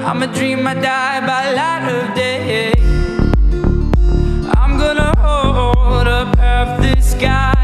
I'm a dream, I die by light of day. I'm gonna hold up half the sky.